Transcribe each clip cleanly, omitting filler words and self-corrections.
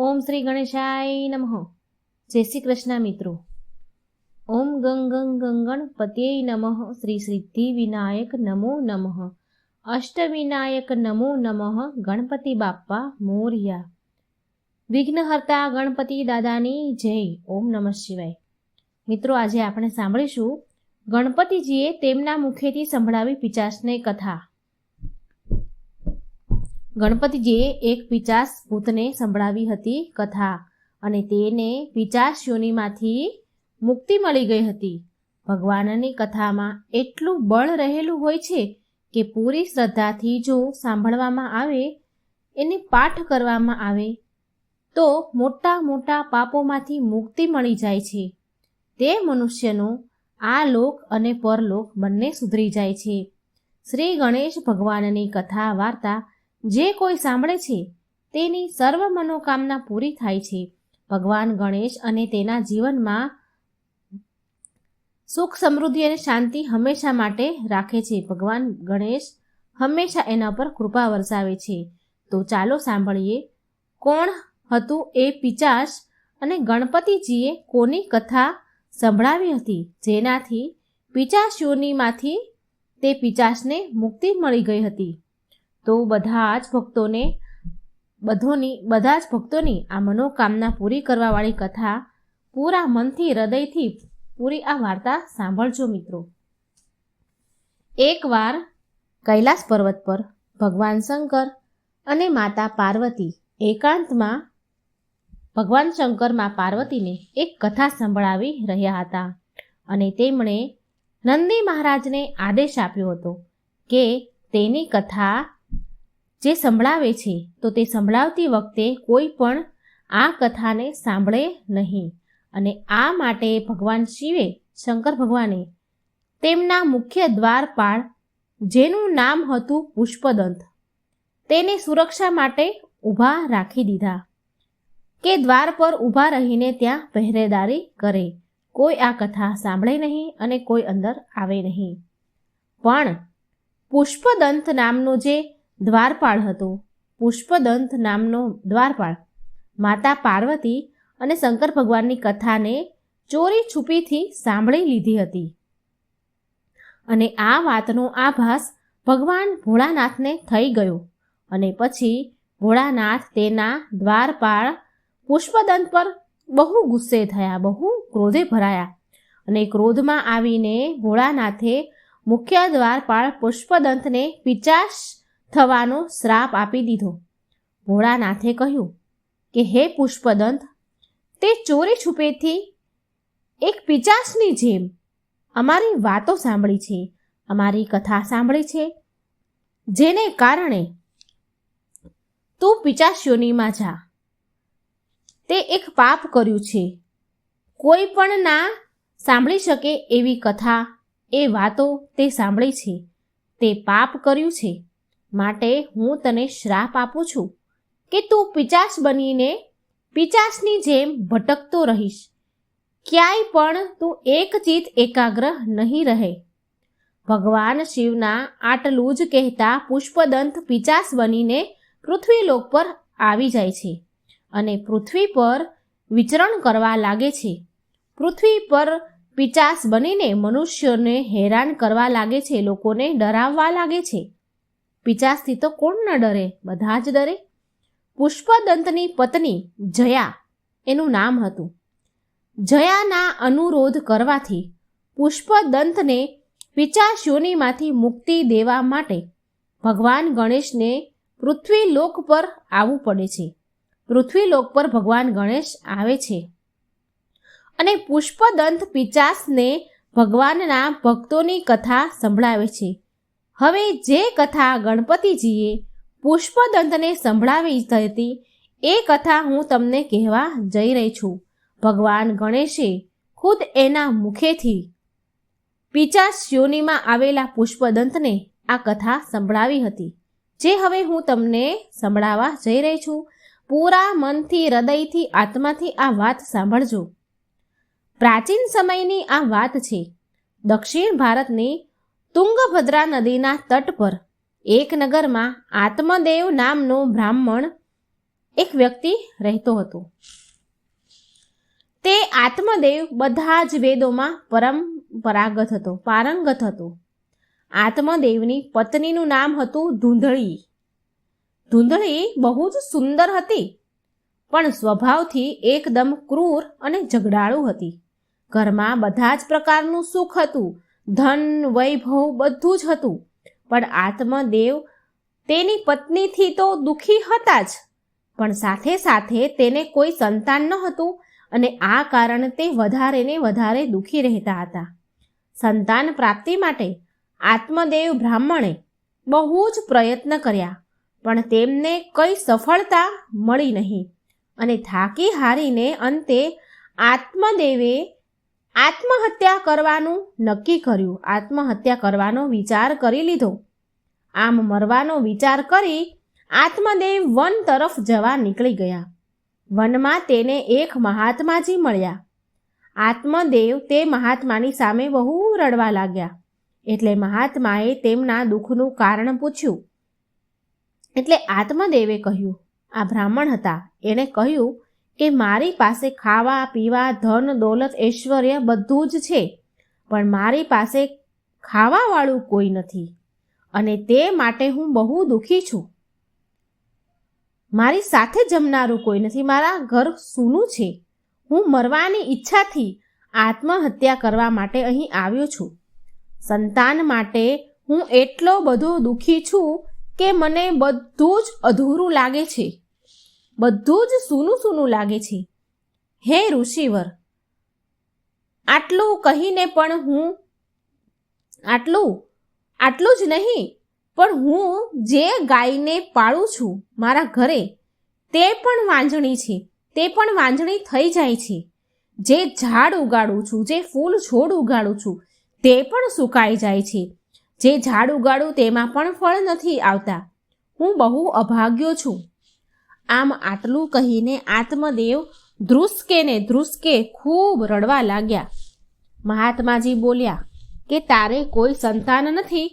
ઓમ શ્રી ગણેશાય નમઃ. જય શ્રી કૃષ્ણ મિત્રો. ઓમ ગંગ ગણપત્યે નમઃ. શ્રી સિદ્ધિ વિનાયક નમો નમઃ. અષ્ટવિનાયક નમો નમઃ. ગણપતિ બાપ્પા મોર્યા. વિઘ્નહર્તા ગણપતિ દાદાની જય. ઓમ નમઃ શિવાય. મિત્રો, આજે આપણે સાંભળીશું ગણપતિજીએ તેમના મુખેથી સંભળાવી પિચાસને કથા. ગણપતિજીએ એક પિચાસ ભૂતને સંભળાવી હતી કથા અને તેને પિચાસ યોનિમાંથી મુક્તિ મળી ગઈ હતી. ભગવાનની કથામાં એટલું બળ રહેલું હોય છે કે પૂરી શ્રદ્ધાથી જો સાંભળવામાં આવે, એને પાઠ કરવામાં આવે તો મોટા મોટા પાપોમાંથી મુક્તિ મળી જાય છે. તે મનુષ્યનો આ લોક અને પરલોક બંને સુધરી જાય છે. શ્રી ગણેશ ભગવાનની કથા વાર્તા જે કોઈ સાંભળે છે તેની સર્વ મનોકામના પૂરી થાય છે. ભગવાન ગણેશ અને તેના જીવનમાં સુખ, સમૃદ્ધિ અને શાંતિ હંમેશા માટે રાખે છે. ભગવાન ગણેશ હંમેશા એના પર કૃપા વરસાવે છે. તો ચાલો સાંભળીએ કોણ હતું એ પિચાસ અને ગણપતિજીએ કોની કથા સંભળાવી હતી જેનાથી પિચાસ યોનિમાંથી તે પિચાસને મુક્તિ મળી ગઈ હતી. તો બધા જ ભક્તોની આ મનોકામના પૂરી કરવાવાળી કથા પૂરા મનથી, હૃદયથી પૂરી આ વાર્તા સાંભળજો મિત્રો. એકવાર કૈલાસ પર્વત પર ભગવાન શંકર અને માતા પાર્વતી એકાંતમાં ભગવાન શંકર મા પાર્વતીને એક કથા સંભળાવી રહ્યા હતા અને તેમણે નંદી મહારાજને આદેશ આપ્યો હતો કે તેની કથા જે સંભળાવે છે તો તે સંભળાવતી વખતે કોઈ પણ આ કથાને સાંભળે નહીં. અને આ માટે ભગવાન શિવે, શંકર ભગવાને તેમના મુખ્ય દ્વારપાળ, જેનું નામ હતું પુષ્પદંત, તેને સુરક્ષા માટે ઊભા રાખી દીધા કે દ્વાર પર ઊભા રહીને ત્યાં પહેરેદારી કરે. કોઈ આ કથા સાંભળે નહીં અને કોઈ અંદર આવે નહીં. પણ પુષ્પદંત નામનો જે દ્વારપાળ હતો, પુષ્પદંત નામનો દ્વારપાળ માતા પાર્વતી અને શંકર ભગવાનની કથાને ચોરી છુપીથી સાંભળી લીધી હતી. અને આ વાતનો આભાસ ભગવાન ભોળાનાથને થઈ ગયો અને પછી ભોળાનાથ તેના દ્વારપાળ પુષ્પદંત પર બહુ ગુસ્સે થયા, બહુ ક્રોધે ભરાયા અને ક્રોધમાં આવીને ભોળાનાથે મુખ્ય દ્વારપાળ પુષ્પદંતને પિચાસ થવાનો શ્રાપ આપી દીધો. ભોળાનાથે કહ્યું કે હે પુષ્પદંત, તે ચોરી છુપેથી એક પિચાસની જેમ અમારી વાતો સાંભળી છે, અમારી કથા સાંભળી છે, જેને કારણે તું પિચાસ યોનિમાં જા. તે એક પાપ કર્યું છે. કોઈ પણ ના સાંભળી શકે એવી કથા, એ વાતો તે સાંભળી છે, તે પાપ કર્યું છે. માટે હું તને શ્રાપ આપું છું કે તું પિચાસ બનીને પિચાસની જેમ ભટકતો રહીશ. ક્યાંય પણ તું એકચિત એકાગ્ર નહીં રહે. ભગવાન શિવના આટલું જ કહેતા પુષ્પદંત પિચાસ બનીને પૃથ્વીલોક પર આવી જાય છે અને પૃથ્વી પર વિચરણ કરવા લાગે છે. પૃથ્વી પર પિચાસ બનીને મનુષ્યોને હેરાન કરવા લાગે છે, લોકોને ડરાવવા લાગે છે. પિચાસથી તો કોણ ન ડરે, બધા જ ડરે. પુષ્પદંતની પત્ની જયા એનું નામ હતું. જયાના અનુરોધ કરવાથી પુષ્પદંતને પિચાસ યોનિમાંથી મુક્તિ દેવા માટે ભગવાન ગણેશને પૃથ્વીલોક પર આવવું પડે છે. પૃથ્વીલોક પર ભગવાન ગણેશ આવે છે અને પુષ્પદંત પિચાસને ભગવાનના ભક્તોની કથા સંભળાવે છે. હવે જે કથા ગણપતિજીએ પુષ્પદંતને સંભળાવી હતી એ કથા હું તમને કહેવા જઈ રહી છું. ભગવાન ગણેશે ખુદ એના મુખેથી પિચાસ યોનિમાં આવેલા પુષ્પદંતને આ કથા સંભળાવી હતી, જે હવે હું તમને સંભળાવવા જઈ રહી છું. પૂરા મનથી, હૃદયથી, આત્માથી આ વાત સાંભળજો. પ્રાચીન સમયની આ વાત છે. દક્ષિણ ભારતની તુંગભદ્રા નદીના તટ પર એક નગરમાં આત્મદેવ નામનો બ્રાહ્મણ એક વ્યક્તિ રહેતો હતો. તે આત્મદેવ બધા જ વેદોમાં પારંગત હતો. આત્મદેવની પત્નીનું નામ હતું ધૂંધળી. ધૂંધળી બહુ જ સુંદર હતી, પણ સ્વભાવથી એકદમ ક્રૂર અને ઝઘડાળુ હતી. ઘરમાં બધા જ પ્રકારનું સુખ હતું, ધન વૈભવ બધું જ હતું, પણ આત્મદેવ તેની પત્નીથી તો દુઃખી હતા જ, પણ સાથે સાથે તેને કોઈ સંતાન ન હતું અને આ કારણે તે વધારે ને વધારે દુઃખી રહેતા હતા. સંતાન પ્રાપ્તિ માટે આત્મદેવ બ્રાહ્મણે બહુ જ પ્રયત્ન કર્યા, પણ તેમને કઈ સફળતા મળી નહીં અને થાકી હારીને અંતે આત્મદેવે આત્મહત્યા કરવાનું નક્કી કર્યું. આત્મહત્યા કરવાનો વિચાર કરી લીધો. આમ મરવાનો વિચાર કરી આત્મદેવ વન તરફ જવા નીકળી ગયા. વનમાં તેને એક મહાત્માજી મળ્યા. આત્મદેવ તે મહાત્માની સામે બહુ રડવા લાગ્યા. એટલે મહાત્માએ તેમના દુઃખનું કારણ પૂછ્યું. એટલે આત્મદેવે કહ્યું, આ બ્રાહ્મણ હતા, એણે કહ્યું કે મારી પાસે ખાવા પીવા ધન દોલત ઐશ્વર્ય બધું જ છે, પણ મારી પાસે ખાવાવાળું કોઈ નથી અને તે માટે હું બહુ દુઃખી છું. મારી સાથે જમનારું કોઈ નથી, મારા ઘર સૂનું છે. હું મરવાની ઈચ્છાથી આત્મહત્યા કરવા માટે અહીં આવ્યો છું. સંતાન માટે હું એટલો બધો દુઃખી છું કે મને બધું જ અધૂરું લાગે છે, બધું જ સૂનું સૂનું લાગે છે. હે ઋષિવર, આટલું કહીને પણ હું આટલું જ નહીં, પણ હું જે ગાયને પાળું છું મારા ઘરે, તે પણ વાંજણી છે, તે પણ વાંજણી થઈ જાય છે. જે ઝાડ ઉગાડું છું, જે ફૂલ છોડ ઉગાડું છું, તે પણ સુકાઈ જાય છે. જે ઝાડ ઉગાડું તેમાં પણ ફળ નથી આવતા. હું બહુ અભાગ્યો છું. આમ આટલું કહીને આત્મદેવ ધ્રુસકે ખૂબ રડવા લાગ્યા. મહાત્માજી બોલ્યા કે તારે કોઈ સંતાન નથી,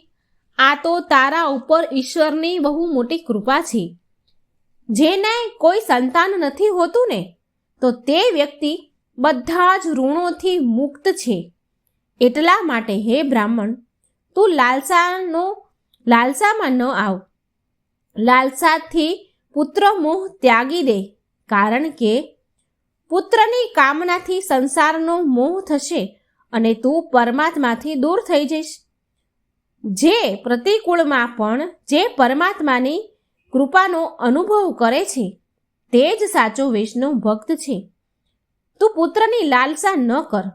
આ તો તારા ઉપર ઈશ્વરની બહુ મોટી કૃપા છે. જેને કોઈ સંતાન નથી હોતું ને, તો તે વ્યક્તિ બધા જ ઋણોથી મુક્ત છે. એટલા માટે હે બ્રાહ્મણ, તું લાલસામાં ન આવ. લાલસાથી પુત્ર મોહ ત્યાગી દે, કારણ કે પુત્રની કામનાથી સંસારનો મોહ થશે અને તું પરમાત્માથી દૂર થઈ જઈશ. જે પ્રતિકૂળમાં પણ જે પરમાત્માની કૃપાનો અનુભવ કરે છે તે જ સાચો વૈષ્ણવ ભક્ત છે. તું પુત્રની લાલસા ન કર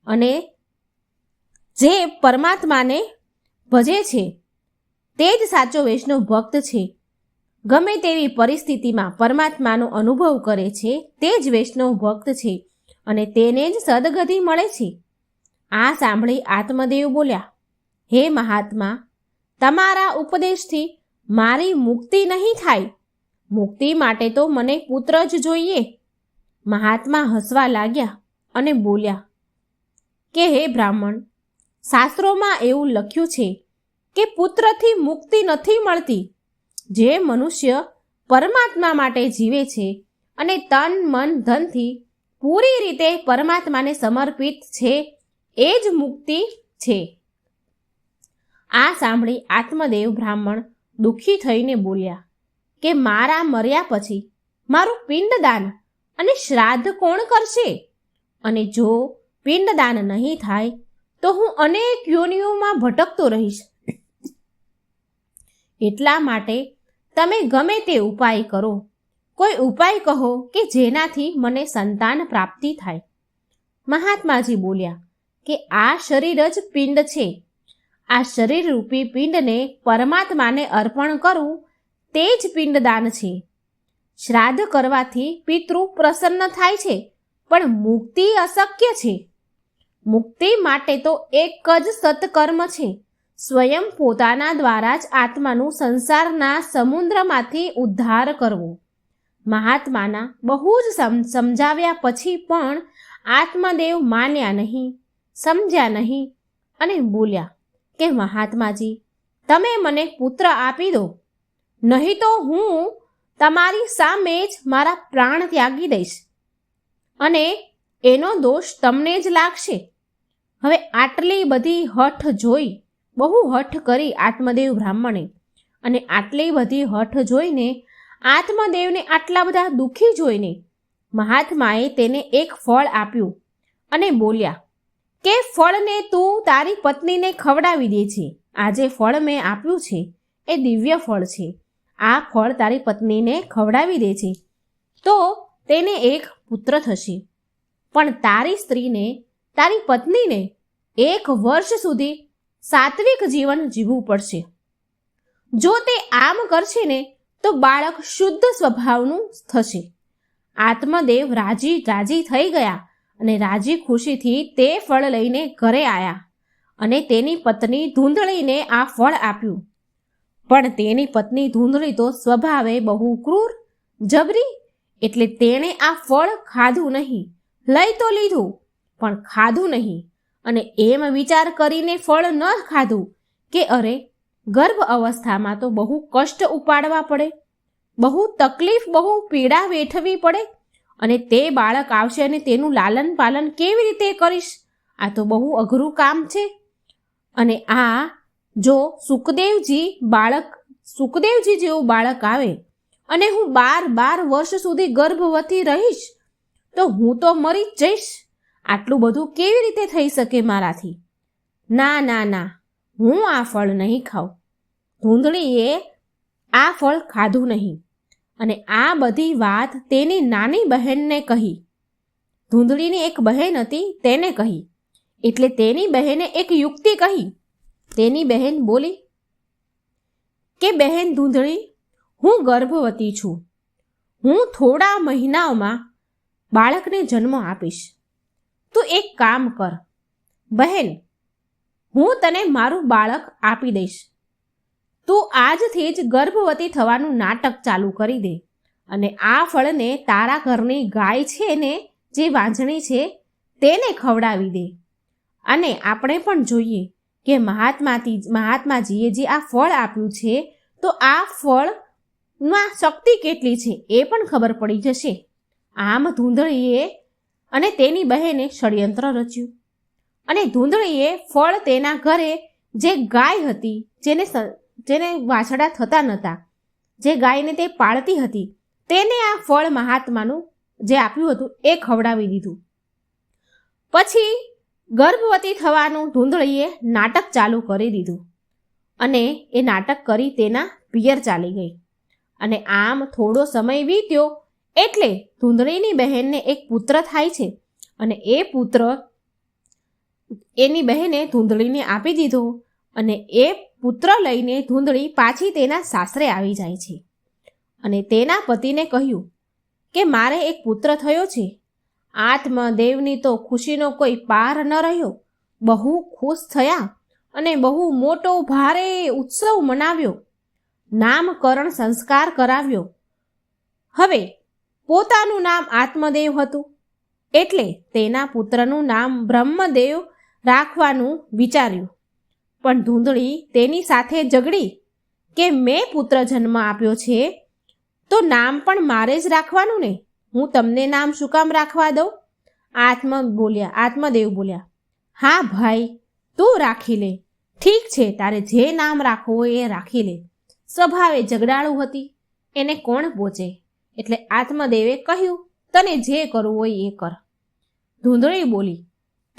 અને જે પરમાત્માને ભજે છે તે જ સાચો વૈષ્ણવ ભક્ત છે. ગમે તેવી પરિસ્થિતિમાં પરમાત્માનો અનુભવ કરે છે તે જ વૈષ્ણવ ભક્ત છે અને તેને જ સદગતિ મળે છે. આ સાંભળી આત્મદેવ બોલ્યા, હે મહાત્મા, તમારા ઉપદેશથી મારી મુક્તિ નહીં થાય. મુક્તિ માટે તો મને પુત્ર જ જોઈએ. મહાત્મા હસવા લાગ્યા અને બોલ્યા કે હે બ્રાહ્મણ, શાસ્ત્રોમાં એવું લખ્યું છે કે પુત્રથી મુક્તિ નથી મળતી. જે મનુષ્ય પરમાત્મા માટે જીવે છે અને તન મન ધનથી પૂરી રીતે પરમાત્માને સમર્પિત છે, એ જ મુક્તિ છે. આ સાંભળી આત્મદેવ બ્રાહ્મણ દુઃખી થઈને બોલ્યા કે મારા મર્યા પછી મારું પિંડદાન અને શ્રાદ્ધ કોણ કરશે? અને જો પિંડદાન નહીં થાય તો હું અનેક યોનિઓમાં ભટકતો રહીશ. એટલા માટે તમે ગમે તે ઉપાય કરો, કોઈ ઉપાય કહો કે જેનાથી મને સંતાન પ્રાપ્તિ થાય. મહાત્માજી બોલ્યા કે આ શરીર જ પિંડ છે. આ શરીર રૂપી પિંડને પરમાત્માને અર્પણ કરવું તે જ પિંડદાન છે. શ્રાદ્ધ કરવાથી પિતૃ પ્રસન્ન થાય છે, પણ મુક્તિ અશક્ય છે. મુક્તિ માટે તો એક જ સત્કર્મ છે, સ્વયં પોતાના દ્વારા જ આત્માનું સંસારના સમુદ્રમાંથી ઉદ્ધાર કરવો. મહાત્માના બહુ જ સમજાવ્યા પછી પણ આત્મદેવ માન્યા નહીં, સમજ્યા નહીં અને બોલ્યા કે મહાત્માજી, તમે મને પુત્ર આપી દો, નહીં તો હું તમારી સામે જ મારા પ્રાણ ત્યાગી દઈશ અને એનો દોષ તમને જ લાગશે. હવે આટલી બધી હઠ જોઈ, બહુ હઠ કરી આત્મદેવ બ્રાહ્મણે, અને આટલી બધી હઠ જોઈને આત્મદેવને આટલા બધા દુઃખી જોઈને મહાત્માએ તેને એક ફળ આપ્યું અને બોલ્યા કે ફળને તું તારી પત્નીને ખવડાવી દે છે. આ જે ફળ મેં આપ્યું છે એ દિવ્ય ફળ છે. આ ફળ તારી પત્નીને ખવડાવી દે છે તો તેને એક પુત્ર થશે. પણ તારી સ્ત્રીને, તારી પત્નીને 1 વર્ષ સુધી સાત્વિક જીવન જીવવું પડશે. જો તે આમ કરશે ને તો બાળક શુદ્ધ સ્વભાવનું થશે. આત્મદેવ રાજી થઈ ગયા અને રાજી ખુશીથી તે ફળ લઈને ઘરે આવ્યા અને તેની પત્ની ધૂંધળીને આ ફળ આપ્યું. પણ તેની પત્ની ધૂંધળી તો સ્વભાવે બહુ ક્રૂર, જબરી, એટલે તેણે આ ફળ ખાધું નહીં. લઈ તો લીધું પણ ખાધું નહીં. અને એમ વિચાર કરીને ફળ ન ખાધું કે અરે, ગર્ભ અવસ્થામાં તો બહુ કષ્ટ ઉપાડવા પડે, બહુ તકલીફ, બહુ પીડા વેઠવી પડે, અને તે બાળક આવશે અને તેનું લાલન પાલન કેવી રીતે કરીશ? આ તો બહુ અઘરું કામ છે. અને આ જો સુખદેવજી જેવું બાળક આવે અને હું 12 વર્ષ સુધી ગર્ભવતી રહીશ તો હું તો મરી જ જઈશ. આટલું બધું કેવી રીતે થઈ શકે મારાથી? ના ના ના, હું આ ફળ નહીં ખાઉં. ધૂંધળીએ આ ફળ ખાધું નહીં અને આ બધી વાત તેની નાની બહેનને કહી. ધૂંધળીની એક બહેન હતી, તેને કહી. એટલે તેની બહેને એક યુક્તિ કહી. તેની બહેન બોલી કે બહેન ધૂંધળી, હું ગર્ભવતી છું. હું થોડા મહિનાઓમાં બાળકને જન્મ આપીશ. તું એક કામ કર બહેન, હું તને મારું બાળક આપી દઈશ. તું આજથી જ ગર્ભવતી થવાનું નાટક ચાલુ કરી દે અને આ ફળને તારા ઘરની ગાય છે ને, જે વાંઝણી છે, તેને ખવડાવી દે. અને આપણે પણ જોઈએ કે મહાત્માજીએ જે આ ફળ આપ્યું છે તો આ ફળમાં શક્તિ કેટલી છે એ પણ ખબર પડી જશે. આમ ધૂંધળીએ અને તેની બહેને ષડયંત્ર રચ્યું અને ધૂંધળીએ ફળ તેના ઘરે જે ગાય હતી, જેને વાછડા થતા નહોતા, જે ગાયને તે પાળતી હતી, તેને આ ફળ મહાત્માનું જે આપ્યું હતું એ ખવડાવી દીધું. પછી ગર્ભવતી થવાનું ધૂંધળીએ નાટક ચાલુ કરી દીધું અને એ નાટક કરી તેના પિયર ચાલી ગઈ. અને આમ થોડો સમય વીત્યો એટલે ધૂંધળીની બહેનને એક પુત્ર થાય છે અને એ પુત્ર એની બહેને ધૂંધળીને આપી દીધો અને એ પુત્ર લઈને ધૂંધળી પાછી તેના સાસરે આવી જાય છે અને તેના પતિને કહ્યું કે મારે એક પુત્ર થયો છે. આત્મદેવની તો ખુશીનો કોઈ પાર ન રહ્યો. બહુ ખુશ થયા અને બહુ મોટો ભારે ઉત્સવ મનાવ્યો. નામકરણ સંસ્કાર કરાવ્યો. હવે પોતાનું નામ આત્મદેવ હતું એટલે તેના પુત્રનું નામ બ્રહ્મદેવ રાખવાનું વિચાર્યું. પણ ધૂંધળી તેની સાથે ઝઘડી કે મેં પુત્ર જન્મ આપ્યો છે તો નામ પણ મારે જ રાખવાનું ને, હું તમને નામ શું કામ રાખવા દઉં? આત્મદેવ બોલ્યા, હા ભાઈ, તું રાખી લે. ઠીક છે, તારે જે નામ રાખવું હોય એ રાખી લે. સ્વભાવે ઝઘડાળું હતી, એને કોણ પહોંચે? એટલે આત્મદેવે કહ્યું, તને જે કરવું હોય એ કર. ધૂંધળી બોલી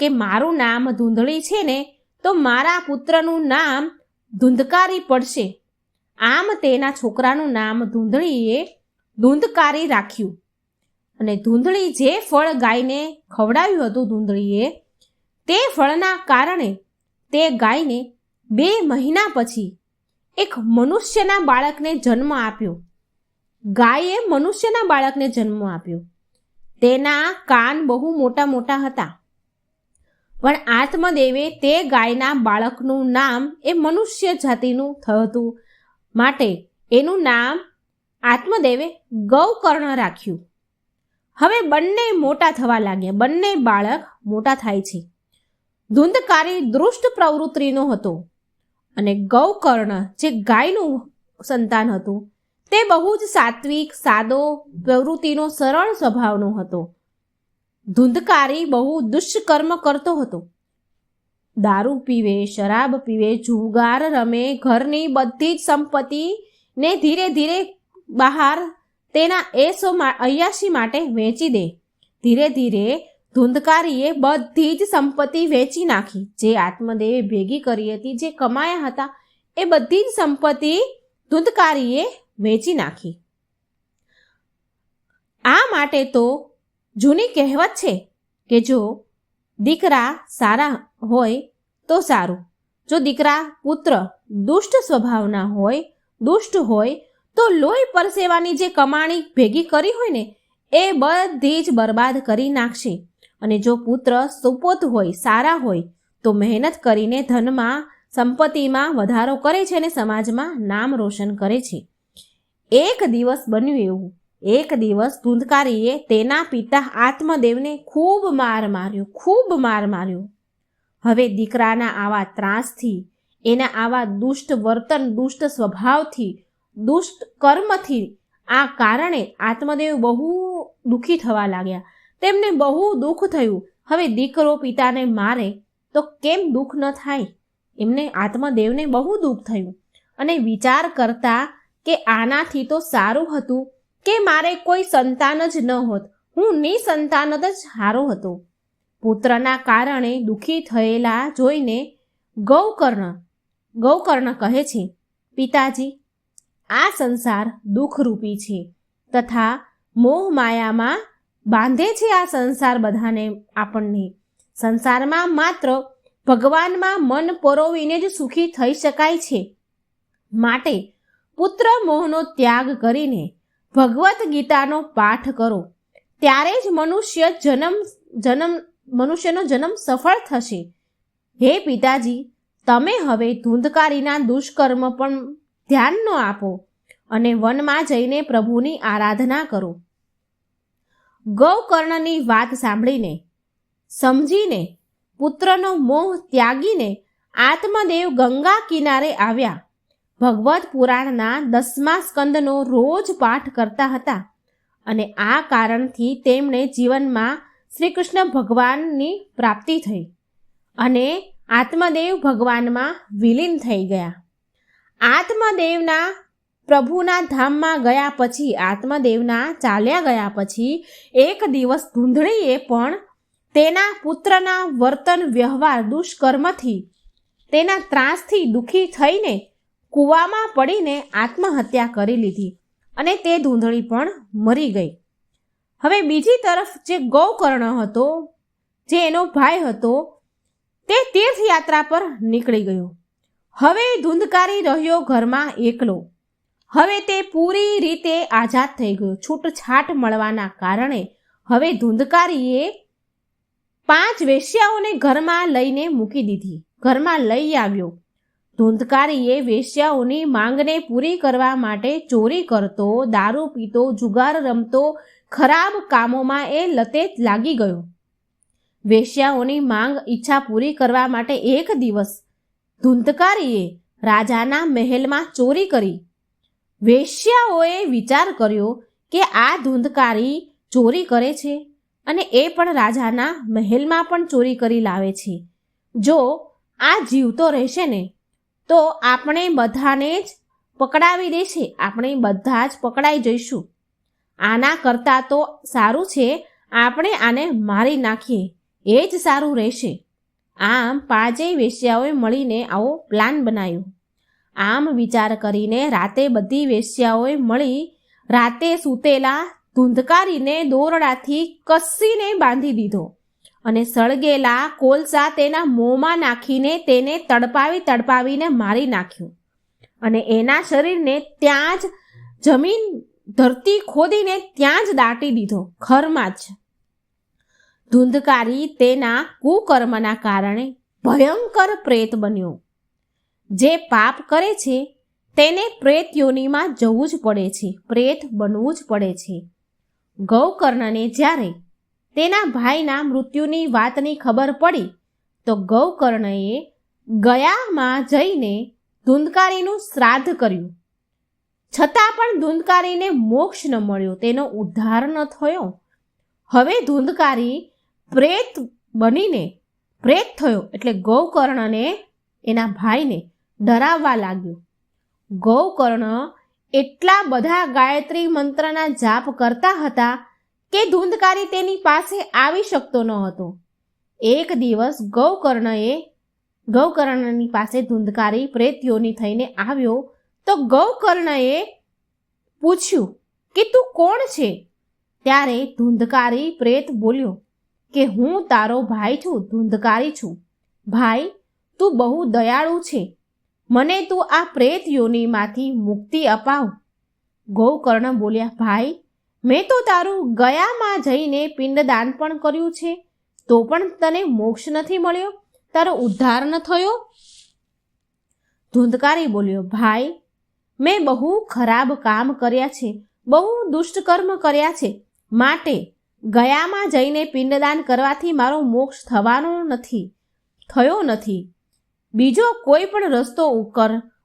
કે મારું નામ ધૂંધળી છે ને તો મારા પુત્રનું નામ ધૂંધકારી પડશે. આમ તેના છોકરાનું નામ ધૂંધળીએ ધૂંધકારી રાખ્યું. અને ધૂંધળી જે ફળ ગાયને ખવડાવ્યું હતું ધૂંધળીએ, તે ફળના કારણે તે ગાયને 2 મહિના પછી એક મનુષ્યના બાળકને જન્મ આપ્યો. ગાયે મનુષ્યના બાળકને જન્મ આપ્યો. તેના કાન બહુ મોટા મોટા હતા, પણ આત્મદેવે તે ગાયના બાળકનું નામ એ મનુષ્ય જાતિનું થતું માટે એનું નામ આત્મદેવે ગૌકર્ણ રાખ્યું. હવે બંને મોટા થવા લાગ્યા, બંને બાળક મોટા થાય છે. ધૂંધકારી દુષ્ટ પ્રવૃત્તિનો હતો અને ગૌકર્ણ જે ગાયનું સંતાન હતું તે બહુ જ સાત્વિક, સાદો, પ્રવૃત્તિનો સરળ સ્વભાવનો હતો. ધુંધકારી બહુ દુષ્કર્મ કરતો હતો. દારૂ પીવે, શરાબ પીવે, જુગાર રમે, ઘરની બધી જ સંપત્તિને ધીરે ધીરે બહાર તેના અય્યાશી માટે વેચી દે. ધીરે ધીરે ધુંધકારીએ બધી જ સંપત્તિ વેચી નાખી. જે આત્મદેવે ભેગી કરી હતી, જે કમાયા હતા, એ બધી જ સંપત્તિ ધુંધકારીએ વેચી નાખી. આ માટે તો જૂની કહેવત છે કે જો દીકરા સારા હોય તો સારું, જો દીકરા પુત્ર દુષ્ટ સ્વભાવના હોય, દુષ્ટ હોય, તો લોહી પરસેવાની જે કમાણી ભેગી કરી હોય ને એ બધી જ બરબાદ કરી નાખશે. અને જો પુત્ર સુપોત હોય, સારા હોય, તો મહેનત કરીને ધનમાં, સંપત્તિમાં વધારો કરે છે અને સમાજમાં નામ રોશન કરે છે. એક દિવસ બન્યું એવું, એક દિવસ ધુંધકારીએ તેના પિતા આત્મદેવને ખૂબ માર માર્યો. હવે દીકરાના આવા ત્રાસથી, એના આવા દુષ્ટ વર્તન, દુષ્ટ સ્વભાવથી, દુષ્ટ કર્મથી આ કારણે આત્મદેવ બહુ દુઃખી થવા લાગ્યા. તેમને બહુ દુઃખ થયું. હવે દીકરો પિતાને મારે તો કેમ દુઃખ ન થાય? એમને આત્મદેવને બહુ દુઃખ થયું અને વિચાર કરતા કે આનાથી તો સારું હતું કે મારે કોઈ સંતાન જ ન હોત, હું નિસંતાન જ સારો હતો. પુત્રના કારણે દુઃખી થયેલા જોઈને ગૌકર્ણ કહે છે, પિતાજી, આ સંસાર દુઃખરૂપી છે તથા મોહ માયામાં બાંધે છે. આ સંસાર બધાને, આપણને સંસારમાં માત્ર ભગવાનમાં મન પરોવીને જ સુખી થઈ શકાય છે. માટે પુત્ર મોહનો ત્યાગ કરીને ભગવદ્ ગીતાનો પાઠ કરો, ત્યારે જ મનુષ્યનો જન્મ સફળ થશે. હે પિતાજી, તમે હવે ધુંધકારીના દુષ્કર્મ પણ ધ્યાન ન આપો અને વનમાં જઈને પ્રભુની આરાધના કરો. ગૌકર્ણની વાત સાંભળીને, સમજીને, પુત્રનો મોહ ત્યાગીને આત્મદેવ ગંગા કિનારે આવ્યા. ભગવદ્ પુરાણના 10મા સ્કંદનો રોજ પાઠ કરતા હતા અને આ કારણથી તેમણે જીવનમાં શ્રી કૃષ્ણ ભગવાનની પ્રાપ્તિ થઈ અને આત્મદેવ ભગવાનમાં વિલીન થઈ ગયા. આત્મદેવના પ્રભુના ધામમાં ગયા પછી, આત્મદેવના ચાલ્યા ગયા પછી એક દિવસ ધૂંધળીએ પણ તેના પુત્રના વર્તન, વ્યવહાર, દુષ્કર્મથી, તેના ત્રાસથી દુઃખી થઈને કૂવામાં પડીને આત્મહત્યા કરી લીધી અને તે ધૂંધળી પણ મરી ગઈ. હવે બીજી તરફ જે ગૌકર્ણ હતો, જે એનો ભાઈ હતો, તે તીર્થયાત્રા પર નીકળી ગયો. હવે ધુંધકારી રહ્યો ઘરમાં એકલો. હવે તે પૂરી રીતે આઝાદ થઈ ગયો. છૂટછાટ મળવાના કારણે હવે ધુંધકારીએ 5 વેશ્યાઓને ઘરમાં લઈને મૂકી દીધી. ઘરમાં લઈ આવ્યો. ધુંધકારીએ વેશ્યાઓની માંગને પૂરી કરવા માટે ચોરી કરતો, દારૂ પીતો, જુગાર રમતો, ખરાબ કામોમાં એ લતે લાગી ગયો. વેશ્યાઓની માંગ, ઈચ્છા પૂરી કરવા માટે એક દિવસ ધુંધકારીએ રાજાના મહેલમાં ચોરી કરી. વેશ્યાઓએ વિચાર કર્યો કે આ ધુંધકારી ચોરી કરે છે અને એ પણ રાજાના મહેલમાં પણ ચોરી કરી લાવે છે. જો આ જીવતો રહેશે ને તો આપણે બધાને જ પકડાવી દેશે, આપણે બધા જ પકડાઈ જઈશું. આના કરતાં તો સારું છે આપણે આને મારી નાખીએ, એ જ સારું રહેશે. આમ 5 વેશ્યાઓએ મળીને આવો પ્લાન બનાવ્યો. આમ વિચાર કરીને રાતે બધી વેશ્યાઓએ મળી રાતે સૂતેલા ધુંધકારીને દોરડાથી કસીને બાંધી દીધો અને સળગેલા કોલસા તેના મોંમાં નાખીને તેને તડપાવીને મારી નાખ્યો અને એના શરીરને ત્યાં જ ધરતી ખોદીને ત્યાં જ દાટી દીધો, ઘરમાં જ. ધુંધકારી તેના કુકર્મના કારણે ભયંકર પ્રેત બન્યો. જે પાપ કરે છે તેને પ્રેત યોનિમાં જવું જ પડે છે, પ્રેત બનવું જ પડે છે. ગૌકર્ણને જ્યારે તેના ભાઈના મૃત્યુની વાતની ખબર પડી તો ગૌકર્ણએ ગયામાં જઈને ધુંધકારીનું શ્રાદ્ધ કર્યું. છતાં પણ ધુંધકારીને મોક્ષ ન મળ્યો, તેનો ઉદ્ધાર ન થયો. હવે ધુંધકારી પ્રેત બનીને પ્રેત થયો એટલે ગૌકર્ણને એના ભાઈને ડરાવવા લાગ્યો. ગૌકર્ણ એટલા બધા ગાયત્રી મંત્રના જાપ કરતા હતા કે ધુંધકારી તેની પાસે આવી શકતો ન હતો. એક દિવસ ગૌકર્ણની પાસે ધુંધકારી પ્રેત યોની થઈને આવ્યો તો ગૌકર્ણએ પૂછ્યું કે તું કોણ છે? ત્યારે ધુંધકારી પ્રેત બોલ્યો કે હું તારો ભાઈ છું, ધુંધકારી છું. ભાઈ, તું બહુ દયાળુ છે, મને તું આ પ્રેત યોનીમાંથી મુક્તિ અપાવ. ગૌકર્ણ બોલ્યા, ભાઈ, મેં તો તારું ગયામાં જઈને પિંડદાન પણ કર્યું છે, તો પણ તને મોક્ષ નથી મળ્યો, તારો ઉદ્ધાર ન થયો. ધુંધકારી બોલ્યો, ભાઈ, મેં બહુ ખરાબ કામ કર્યા છે, બહુ દુષ્ટકર્મ કર્યા છે, માટે ગયામાં જઈને પિંડદાન કરવાથી મારો મોક્ષ થયો નથી. બીજો કોઈ પણ રસ્તો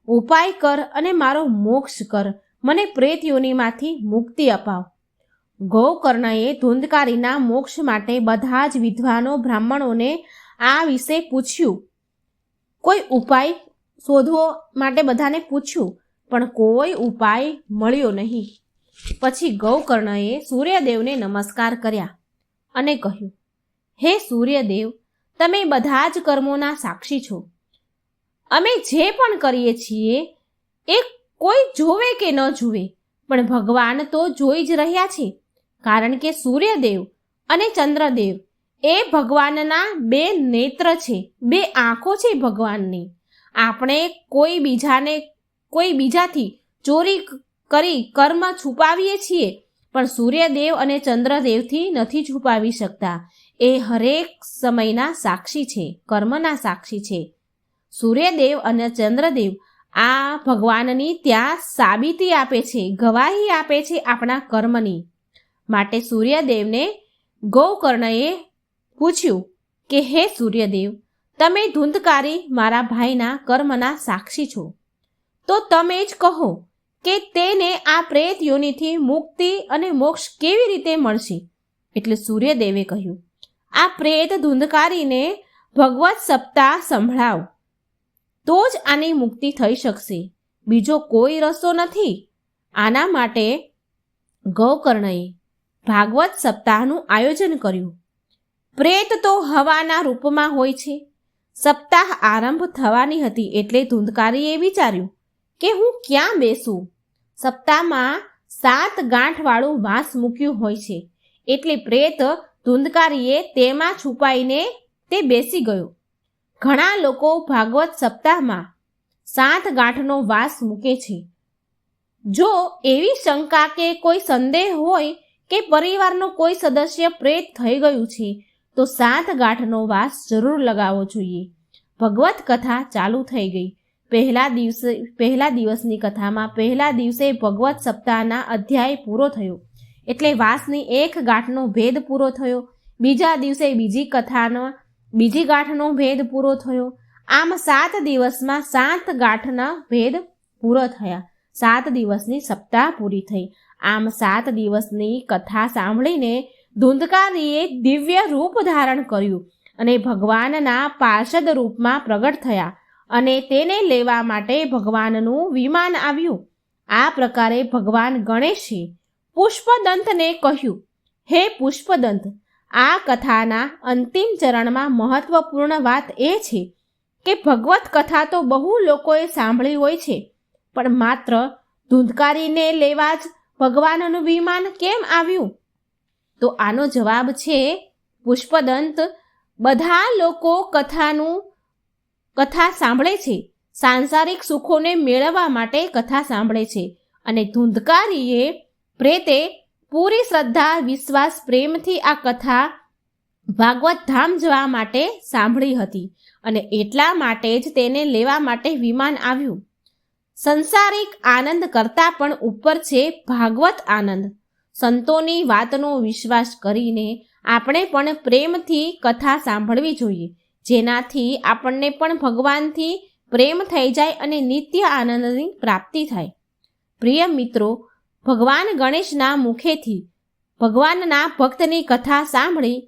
ઉપાય કર અને મારો મોક્ષ કર, મને પ્રેત યોનીમાંથી મુક્તિ અપાવ. ગૌકર્ણએ ધુંધકારીના મોક્ષ માટે બધા જ વિદ્વાનો બ્રાહ્મણોને આ વિશે પૂછ્યું. કોઈ ઉપાય શોધવા માટે બધાને પૂછ્યું, પણ કોઈ ઉપાય મળ્યો નહીં. પછી ગૌકર્ણએ સૂર્યદેવને નમસ્કાર કર્યા અને કહ્યું, હે સૂર્યદેવ, તમે બધા જ કર્મોના સાક્ષી છો. અમે જે પણ કરીએ છીએ એ કોઈ જોવે કે ન જુએ, પણ ભગવાન તો જોઈ જ રહ્યા છે, કારણ કે સૂર્યદેવ અને ચંદ્રદેવ એ ભગવાનના બે નેત્ર છે, બે આંખો છે ભગવાનની. આપણે કોઈ બીજાથી ચોરી કરી કર્મ છુપાવીએ છીએ, પણ સૂર્યદેવ અને ચંદ્રદેવથી નથી છુપાવી શકતા. એ હરેક સમયના સાક્ષી છે, કર્મના સાક્ષી છે. સૂર્યદેવ અને ચંદ્રદેવ આ ભગવાનની ત્યાં સાબિતી આપે છે, ગવાહી આપે છે આપણા કર્મની. માટે સૂર્યદેવને ગૌકર્ણએ પૂછ્યું કે હે સૂર્યદેવ, તમે ધુંધકારી મારા ભાઈના કર્મના સાક્ષી છો, તો તમે જ કહો કે તેને આ પ્રેત યોનિથી મુક્તિ અને મોક્ષ કેવી રીતે મળશે? એટલે સૂર્યદેવે કહ્યું, આ પ્રેત ધુંધકારીને ભગવત સપ્તાહ સંભળાવ, તો જ આની મુક્તિ થઈ શકશે, બીજો કોઈ રસ્તો નથી. આના માટે ગૌકર્ણએ ભાગવત સપ્તાહનું આયોજન કર્યું. પ્રેત તો હવાના રૂપમાં હોય છે. સપ્તાહ આરંભ થવાની હતી એટલે ધુંધકારીએ વિચાર્યું કે હું ક્યાં બેસું? સપ્તાહમાં 7 ગાંઠવાળું વાંસ મૂક્યું હોય છે, એટલે પ્રેત ધુંધકારીએ તેમાં છુપાઈને તે બેસી ગયો. ઘણા લોકો ભાગવત સપ્તાહમાં 7 ગાંઠનો વાંસ મૂકે છે. જો એવી શંકા કે કોઈ સંદેહ હોય કે પરિવારનો કોઈ સદસ્ય પ્રેત થઈ ગયું છે, તો 7 ગાંઠનો વાંસ જરૂર લગાવવો જોઈએ. ભગવત કથા ચાલુ થઈ ગઈ. પહેલા દિવસની કથામાં પહેલા દિવસે ભગવત સપ્તાહના અધ્યાય પૂરો થયો, એટલે વાંસની 1 ગાંઠનો ભેદ પૂરો થયો. બીજા દિવસે બીજી ગાંઠનો ભેદ પૂરો થયો. આમ 7 દિવસમાં 7 ગાંઠના ભેદ પૂરો થયા. 7 દિવસની સપ્તાહ પૂરી થઈ. આમ 7 દિવસની કથા સાંભળીને ધુંધકારીએ દિવ્ય રૂપ ધારણ કર્યું અને ભગવાનના પાર્ષદ રૂપમાં પ્રગટ થયા અને તેને લેવા માટે ભગવાનનું વિમાન આવ્યું. આ પ્રકારે ભગવાન ગણેશે પુષ્પદંતને કહ્યું, હે પુષ્પદંત, આ કથાના અંતિમ ચરણમાં મહત્વપૂર્ણ વાત એ છે કે ભગવત કથા તો બહુ લોકોએ સાંભળી હોય છે, પણ માત્ર ધુંધકારીને લેવા જ ભગવાનનું વિમાન કેમ આવ્યું? તો આનો જવાબ છે પુષ્પદંત, બધા લોકો કથા સાંભળે છે, સાંસારિક સુખોને મેળવવા માટે કથા સાંભળે છે, અને ધુંધકારીએ પ્રેતે પૂરી શ્રદ્ધા, વિશ્વાસ, પ્રેમથી આ કથા ભાગવત ધામ જવા માટે સાંભળી હતી, અને એટલા માટે જ તેને લેવા માટે વિમાન આવ્યું. સંસારિક આનંદ કરતાં પણ ઉપર છે ભાગવત આનંદ. સંતોની વાતનો વિશ્વાસ કરીને આપણે પણ પ્રેમથી કથા સાંભળવી જોઈએ, જેનાથી આપણને પણ ભગવાનથી પ્રેમ થઈ જાય અને નિત્ય આનંદની પ્રાપ્તિ થાય. પ્રિય મિત્રો, ભગવાન ગણેશના મુખેથી ભગવાનના ભક્તની કથા સાંભળી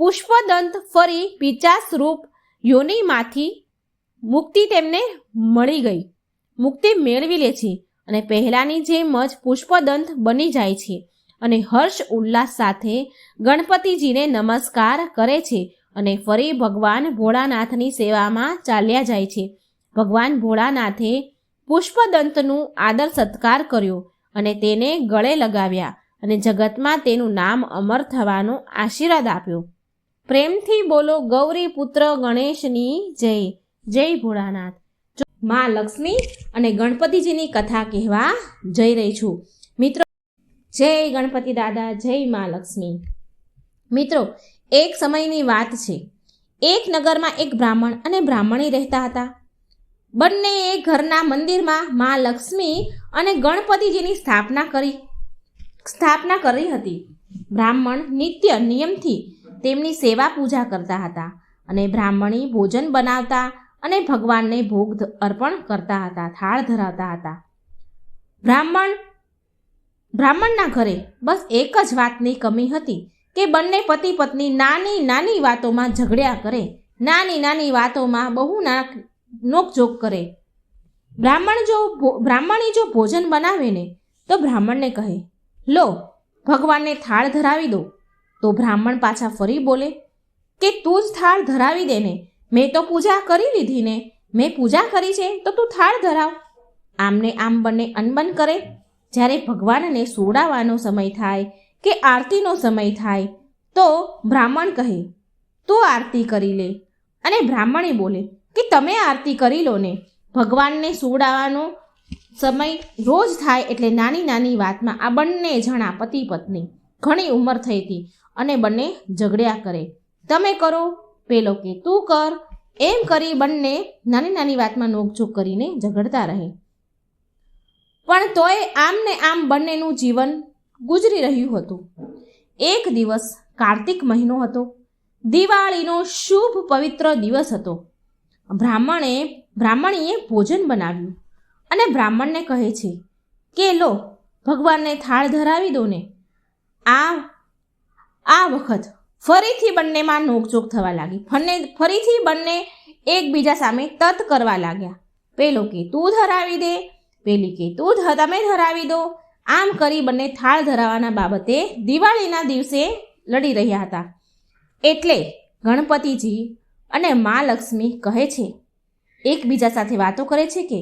પુષ્પદંત ફરી પિચાસ રૂપ યોનિમાંથી મુક્તિ તેમને મળી ગઈ, મુક્તિ મેળવી લે છે અને પહેલાંની જેમ જ પુષ્પદંત બની જાય છે અને હર્ષ ઉલ્લાસ સાથે ગણપતિજીને નમસ્કાર કરે છે અને ફરી ભગવાન ભોળાનાથની સેવામાં ચાલ્યા જાય છે. ભગવાન ભોળાનાથે પુષ્પદંતનું આદર સત્કાર કર્યો અને તેને ગળે લગાવ્યા અને જગતમાં તેનું નામ અમર થવાનો આશીર્વાદ આપ્યો. પ્રેમથી બોલો ગૌરી પુત્ર ગણેશની જય. જય ભોળાનાથ. મા લક્ષ્મી અને ગણપતિજીની કથા કહેવા જઈ રહી છું. મિત્રો, જય ગણપતિ દાદા, જય મા લક્ષ્મી. મિત્રો, એક સમયની વાત છે. એક નગરમાં એક બ્રાહ્મણ અને બ્રાહ્મણી રહેતા હતા. બંને એક ઘરના મંદિરમાં મા લક્ષ્મી અને ગણપતિજીની સ્થાપના કરી હતી. બ્રાહ્મણ નિત્ય નિયમથી તેમની સેવા પૂજા કરતા હતા અને બ્રાહ્મણી ભોજન બનાવતા અને ભગવાનને ભોગ અર્પણ કરતા હતા, થાળ ધરાવતા હતા. બ્રાહ્મણના ઘરે બસ એક જ વાતની કમી હતી કે બંને પતિ પત્ની નાની નાની વાતોમાં ઝઘડ્યા કરે, નાની નાની વાતોમાં બહુ નોકઝોક કરે. બ્રાહ્મણી જો ભોજન બનાવે ને તો બ્રાહ્મણને કહે, લો ભગવાનને થાળ ધરાવી દો. તો બ્રાહ્મણ પાછા ફરી બોલે કે તું જ થાળ ધરાવી દે ને, મેં તો પૂજા કરી લીધી ને, મેં પૂજા કરી છે તો તું થાળ ધરાવ. આમને આમ બંને અનબન કરે. જ્યારે ભગવાનને સોડાવવાનો સમય થાય કે આરતીનો સમય થાય તો બ્રાહ્મણ કહે, તું આરતી કરી લે, અને બ્રાહ્મણી બોલે કે તમે આરતી કરી લો ને. ભગવાનને સોડાવવાનો સમય રોજ થાય એટલે નાની નાની વાતમાં આ બંને જણા પતિ પત્ની ઘણી ઉંમર થઈ હતી અને બંને ઝઘડ્યા કરે. તમે કરો, પેલો કે તું કર, એમ કરી બંને નાની નાની વાતમાં નોકઝોક કરીને ઝઘડતા રહે. પણ તોય આમ ને આમ બંનેનું જીવન ગુજરી રહ્યું હતું. એક દિવસ કાર્તિક મહિનો હતો. દિવાળીનો શુભ પવિત્ર દિવસ હતો. બ્રાહ્મણીએ ભોજન બનાવ્યું અને બ્રાહ્મણને કહે છે કે લો ભગવાનને થાળ ધરાવી દો ને. આ વખત ફરીથી બંનેમાં નોકઝોક થવા લાગી. ફરીથી બંને એકબીજા સામે તત કરવા લાગ્યા. પેલો કે તું ધરાવી દે, પેલી કે તમે ધરાવી દો. આમ કરી બંને થાળ ધરાવવાના બાબતે દિવાળીના દિવસે લડી રહ્યા હતા. એટલે ગણપતિજી અને મા લક્ષ્મી કહે છે, એકબીજા સાથે વાતો કરે છે કે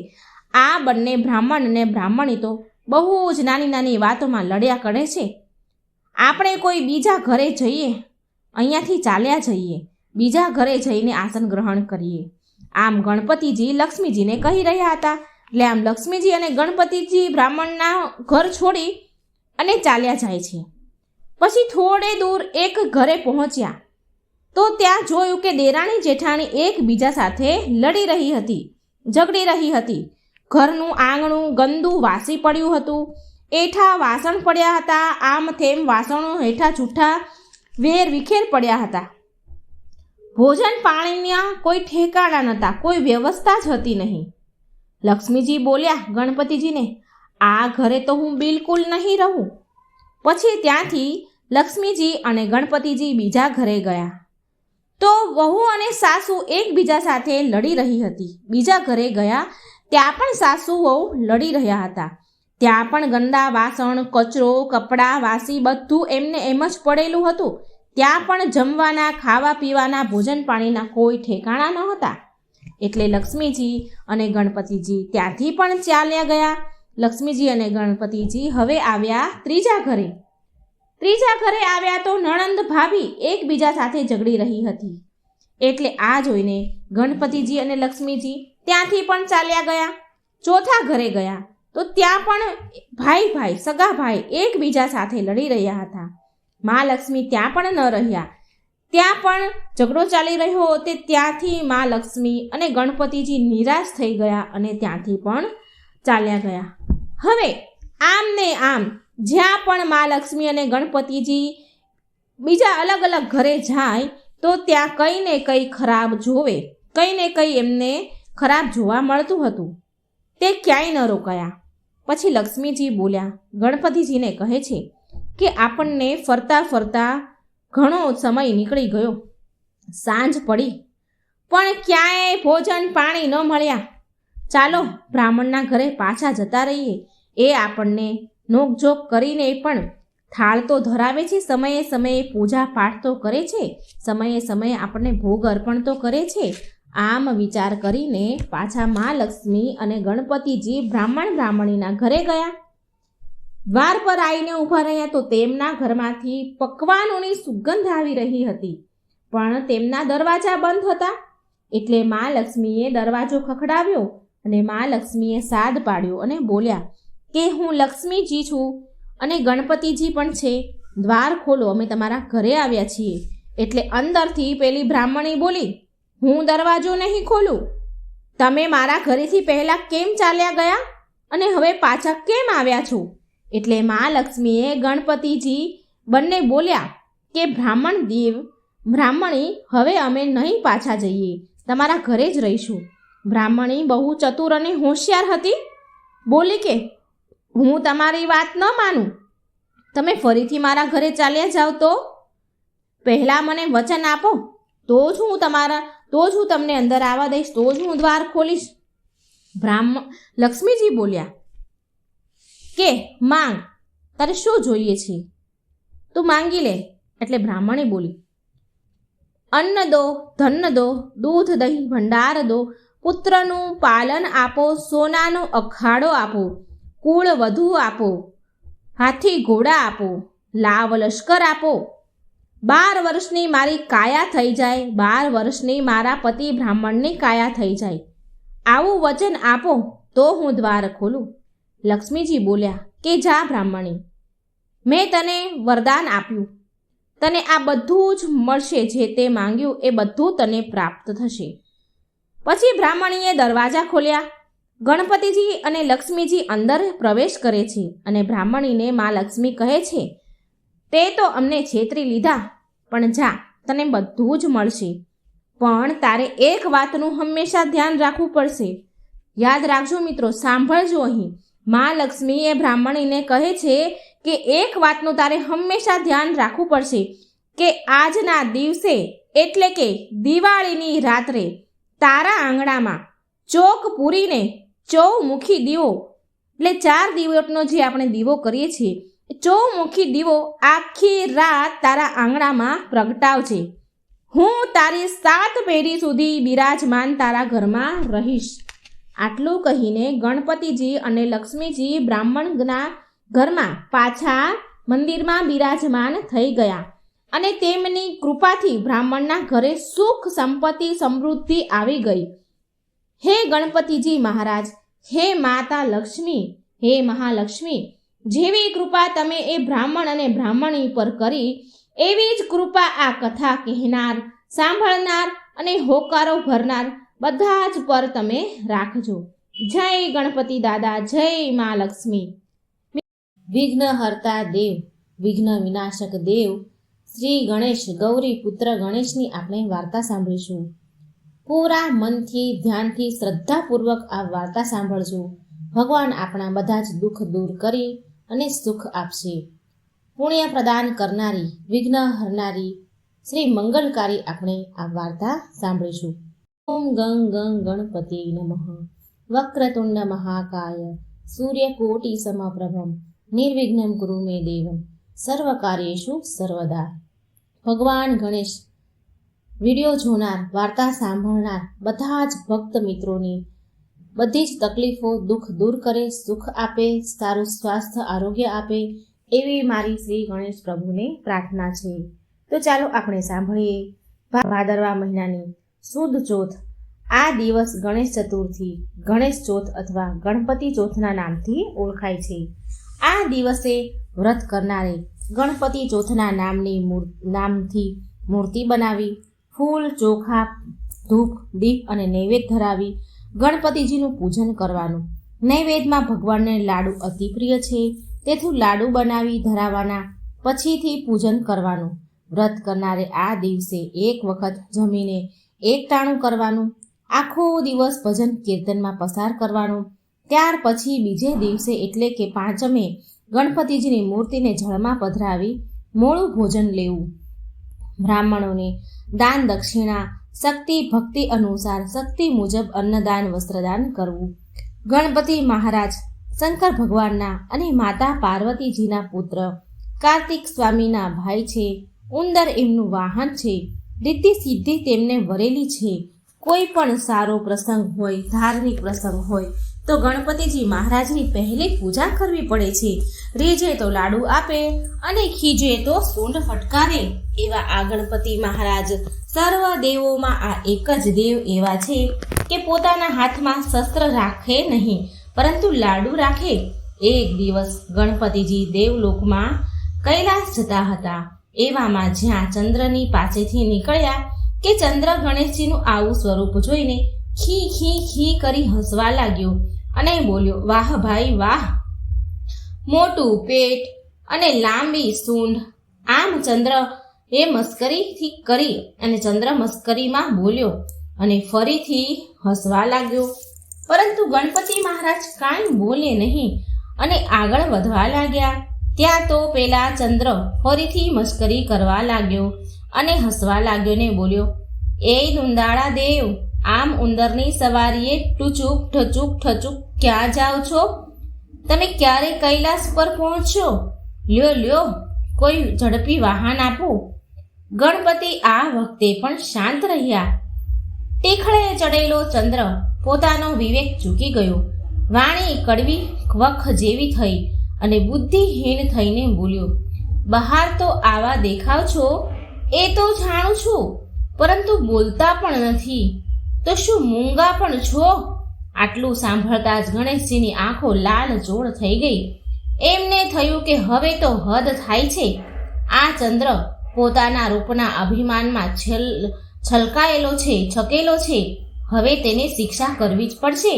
આ બંને બ્રાહ્મણ અને બ્રાહ્મણી તો બહુ જ નાની નાની વાતોમાં લડ્યા કરે છે. આપણે કોઈ બીજા ઘરે જઈએ, અહીંયાથી ચાલ્યા જઈએ, બીજા ઘરે જઈને આસન ગ્રહણ કરીએ. આમ ગણપતિજી લક્ષ્મીજીને કહી રહ્યા હતા. એટલે આમ લક્ષ્મીજી અને ગણપતિજી બ્રાહ્મણના ઘર છોડી અને ચાલ્યા જાય છે. પછી થોડે દૂર એક ઘરે પહોંચ્યા તો ત્યાં જોયું કે દેરાણી જેઠાણી એકબીજા સાથે લડી રહી હતી, ઝઘડી રહી હતી. ઘરનું આંગણું ગંદુ વાસી પડ્યું હતું. એઠા વાસણ પડ્યા હતા. આમ તેમ વાસણો હેઠા જૂઠા વેર વિખેર પડ્યા હતા. ભોજન પાણીના કોઈ ઠેકાણા નહોતા, કોઈ વ્યવસ્થા જ હતી નહીં. લક્ષ્મીજી બોલ્યા ગણપતિજીને, આ ઘરે તો હું બિલકુલ નહીં રહું. પછી ત્યાંથી લક્ષ્મીજી અને ગણપતિજી બીજા ઘરે ગયા તો વહુ અને સાસુ એકબીજા સાથે લડી રહી હતી. બીજા ઘરે ગયા ત્યાં પણ સાસુ વહુ લડી રહ્યા હતા. ત્યાં પણ ગંદા વાસણ, કચરો, કપડાં, વાસી બધું એમને એમ જ પડેલું હતું. ત્યાં પણ જમવાના, ખાવા પીવાના, ભોજન પાણીના કોઈ ઠેકાણા ન હતા. એટલે લક્ષ્મીજી અને ગણપતિજી ત્યાંથી પણ ચાલ્યા ગયા. લક્ષ્મીજી અને ગણપતિજી હવે આવ્યા ત્રીજા ઘરે. ત્રીજા ઘરે આવ્યા તો નણંદ ભાભી એકબીજા સાથે ઝઘડી રહી હતી. એટલે આ જોઈને ગણપતિજી અને લક્ષ્મીજી ત્યાંથી પણ ચાલ્યા ગયા. ચોથા ઘરે ગયા તો ત્યાં પણ ભાઈ સગા ભાઈ એકબીજા સાથે લડી રહ્યા હતા. મા લક્ષ્મી ત્યાં પણ ન રહ્યા. ત્યાં પણ ઝઘડો ચાલી રહ્યો તે ત્યાંથી મા લક્ષ્મી અને ગણપતિજી નિરાશ થઈ ગયા અને ત્યાંથી પણ ચાલ્યા ગયા. હવે આમ ને આમ જ્યાં પણ મા લક્ષ્મી અને ગણપતિજી બીજા અલગ અલગ ઘરે જાય તો ત્યાં કંઈ ને કંઈ ખરાબ જોવે, કંઈ ને કંઈ એમને ખરાબ જોવા મળતું હતું. તે ક્યાંય ન રોકાયા. પછી લક્ષ્મીજી બોલ્યા, ગણપતિજીને કહે છે કે આપણને ફરતા ફરતા ઘણો સમય નીકળી ગયો, સાંજ પડી પણ ક્યાંય ભોજન પાણી ન મળ્યા. ચાલો બ્રાહ્મણના ઘરે પાછા જતા રહીએ. એ આપણને નોકઝોક કરીને પણ થાળ તો ધરાવે છે, સમયે સમયે પૂજા પાઠ તો કરે છે, સમયે સમયે આપણને ભોગ અર્પણ તો કરે છે. આમ વિચાર કરીને પાછા મા લક્ષ્મી અને ગણપતિજી બ્રાહ્મણીના ઘરે ગયા. દ્વાર પર આવીને ઊભા રહ્યા તો તેમના ઘરમાંથી પકવાનોની સુગંધ આવી રહી હતી, પણ તેમના દરવાજા બંધ હતા. એટલે મા લક્ષ્મીએ દરવાજો ખખડાવ્યો અને મા લક્ષ્મીએ સાદ પાડ્યો અને બોલ્યા કે હું લક્ષ્મીજી છું અને ગણપતિજી પણ છે, દ્વાર ખોલો, અમે તમારા ઘરે આવ્યા છીએ. એટલે અંદરથી પેલી બ્રાહ્મણી બોલી, હું દરવાજો નહીં ખોલું, તમે મારા ઘરેથી પહેલાં કેમ ચાલ્યા ગયા અને હવે પાછા કેમ આવ્યા છો? એટલે મા લક્ષ્મીએ ગણપતિજી બંને બોલ્યા કે બ્રાહ્મણી, હવે અમે નહીં પાછા જઈએ, તમારા ઘરે જ રહીશું. બ્રાહ્મણી બહુ ચતુર અને હોશિયાર હતી, બોલી કે હું તમારી વાત ન માનું, તમે ફરીથી મારા ઘરે ચાલ્યા જાઓ તો પહેલાં મને વચન આપો, તો જ હું તમને અંદર આવવા દઈશ, તો જ હું દ્વાર ખોલીશ. લક્ષ્મીજી બોલ્યા કે માંગ, તારે શું જોઈએ છે, તું માંગી લે. એટલે બ્રાહ્મણી બોલી, અન્ન દો, ધન દો, દૂધ દહીં ભંડાર દો, પુત્રનું પાલન આપો, સોનાનો અખાડો આપો, કુળ વધુ આપો, હાથી ઘોડા આપો, લાવ લશ્કર આપો, 12 વર્ષની મારી કાયા થઈ જાય, 12 વર્ષની મારા પતિ બ્રાહ્મણની કાયા થઈ જાય, આવું વચન આપો તો હું દ્વાર ખોલું. લક્ષ્મીજી બોલ્યા કે જા બ્રાહ્મણી, મેં તને વરદાન આપ્યું, તને આ બધું જ મળશે, જે તે માંગ્યું એ બધું તને પ્રાપ્ત થશે. પછી બ્રાહ્મણીએ દરવાજા ખોલ્યા. ગણપતિજી અને લક્ષ્મીજી અંદર પ્રવેશ કરે છે અને બ્રાહ્મણીને મા લક્ષ્મી કહે છે, તે તો અમને છેતરી લીધા, પણ જા, તને બધું જ મળશે, પણ તારે એક વાતનું હંમેશા ધ્યાન રાખવું પડશે. યાદ રાખજો મિત્રો, સાંભળજો. અહીં મા લક્ષ્મી એ બ્રાહ્મણીને કહે છે કે એક વાતનું તારે હંમેશા ધ્યાન રાખવું પડશે કે આજના દિવસે એટલે કે દિવાળીની રાત્રે તારા આંગણામાં ચોક પૂરીને ચૌમુખી દીવો, એટલે 4 દિવસનો જે આપણે દીવો કરીએ છીએ, ચૌમુખી દીવો આખી રાત તારા આંગણામાં પ્રગટાવજે. હું તારી 7 પેઢી સુધી બિરાજમાન તારા ઘરમાં રહીશ. આટલું કહીને ગણપતિજી અને લક્ષ્મીજી બ્રાહ્મણના ઘરમાં પાછા મંદિરમાં બિરાજમાન થઈ ગયા અને તેમની કૃપાથી બ્રાહ્મણના ઘરે સુખ સંપત્તિ સમૃદ્ધિ આવી ગઈ. હે ગણપતિજી મહારાજ, હે માતા લક્ષ્મી, હે મહાલક્ષ્મી, જેવી કૃપા તમે એ બ્રાહ્મણ અને બ્રાહ્મણી પર કરી, એવી જ કૃપા આ કથા કહેનાર, સાંભળનાર અને હોકારો ભરનાર બધા જ પર તમે રાખજો. જય ગણપતિ દાદા, જય મા લક્ષ્મી. વિઘ્ન હર્તા દેવ, વિઘ્ન વિનાશક દેવ શ્રી ગણેશ, ગૌરી પુત્ર ગણેશની આપણે વાર્તા સાંભળીશું. પૂરા મનથી, ધ્યાનથી, શ્રદ્ધાપૂર્વક આ વાર્તા સાંભળજો. ભગવાન આપણા બધા જ દુઃખ દૂર કરી અને સુખ આપશે. પુણ્ય પ્રદાન કરનારી, વિઘ્ન હરનારી, શ્રી મંગલકારી આપણે આ વાર્તા સાંભળીશું. ઓમ ગં ગં ગણપતિ નમઃ. વક્રતુંડ મહાકાય સૂર્યકોટિ સમપ્રભમ નિર્વિઘ્ન કુરુ મે દેવમ સર્વકાર્યેષુ સર્વદા. ભગવાન ગણેશ વિડીયો જોનાર, વાર્તા સાંભળનાર બધા જ ભક્ત મિત્રોની બધી જ તકલીફો, દુઃખ દૂર કરે, સુખ આપે, સારું સ્વાસ્થ્ય આરોગ્ય આપે, એવી મારી શ્રી ગણેશ પ્રભુને પ્રાર્થના છે. તો ચાલો આપણે સાંભળીએ. ભાદરવા મહિનાની સુદ ચોથ. આ દિવસ ગણેશ ચતુર્થી, ગણેશ ચોથ અથવા ગણપતિ ચોથના નામથી ઓળખાય છે. આ દિવસે વ્રત કરનારે ગણપતિ ચોથના નામથી મૂર્તિ બનાવી, ફૂલ, ચોખા, ધૂપ, દીપ અને નૈવેદ્ય ધરાવી ગણપતિજીનું પૂજન કરવાનું. નૈવેદ્યમાં ભગવાનને લાડુ અતિ પ્રિય છે, તેથી લાડુ બનાવી ધરાવવાના, પછીથી પૂજન કરવાનું. વ્રત કરનારે આ દિવસે એક વખત જમીને એક ટાણું કરવાનું. આખો દિવસ ભજન કીર્તનમાં પસાર કરવાનું. ત્યાર પછી બીજે દિવસે એટલે કે પાંચમે ગણપતિજીની મૂર્તિને જળમાં પધરાવી મોડું ભોજન લેવું. બ્રાહ્મણોને દાન દક્ષિણા શક્તિ ભક્તિ અનુસાર શક્તિ મુજબ અન્નદાન વસ્ત્રદાન કરવું. ગણપતિ મહારાજ શંકર ભગવાનના અને માતા પાર્વતીજીના પુત્ર કાર્તિક સ્વામીના ભાઈ છે. ઉંદર એમનું વાહન છે. રિદ્ધિ સિદ્ધિ તેમને વરેલી છે. કોઈ પણ સારો પ્રસંગ હોય, ધાર્મિક પ્રસંગ હોય તો ગણપતિજી મહારાજની પહેલી પૂજા કરવી પડે છે. રીઝે તો લાડુ આપે અને ખીજે તો સૂંઢ ફટકારે એવા આ ગણપતિ મહારાજ સર્વ દેવોમાં આ એક જ દેવ એવા છે કે પોતાના હાથમાં શસ્ત્ર રાખે નહીં, પરંતુ લાડુ રાખે. એક દિવસ ગણપતિજી દેવલોકમાં કૈલાસ જતા હતા. એવામાં જ્યાં ચંદ્રની પાસેથી નીકળ્યા કે ચંદ્ર ગણેશજીનું આવું સ્વરૂપ જોઈને ખી ખી ખી કરી હસવા લાગ્યો અને બોલ્યો, વાહ ભાઈ વાહ, મોટું પેટ અને લાંબી સૂંઢ. આમ ચંદ્ર એ મસ્કરીથી કરી અને ચંદ્ર મસ્કરીમાં બોલ્યો અને ફરીથી હસવા લાગ્યો. પરંતુ ગણપતિ મહારાજ કાંઈ બોલે નહીં અને આગળ વધવા લાગ્યા. ત્યાં તો પેલા ચંદ્ર ફરીથી મસ્કરી કરવા લાગ્યો અને હસવા લાગ્યો ને બોલ્યો, એ દુંદાળા દેવ, આમ ઉંદરની સવારીએ ટુચુક ઠચુક ઠચુક ક્યાં જાઓ છો? તમે ક્યારે કૈલાસ પર પહોંચશો? લ્યો લ્યો, કોઈ ઝડપી વાહન આપો. ગણપતિ આ વખતે પણ શાંત રહ્યા. ટીખળે ચડેલો ચંદ્ર પોતાનો વિવેક ચૂકી ગયો. વાણી કડવી વખ જેવી થઈ અને બુદ્ધિહીન થઈને બોલ્યો, બહાર તો આવા દેખાવ છો એ તો જાણું છું, પરંતુ બોલતા પણ નથી, તો શું મૂંગા પણ છો? આટલું સાંભળતા જ ગણેશજીની આંખો લાલ ચોળ થઈ ગઈ. એમને થયું કે હવે તો હદ થાય છે. આ ચંદ્ર પોતાના રૂપના અભિમાનમાં છલકાયેલો છે, છકેલો છે. હવે તેને શિક્ષા કરવી જ પડશે.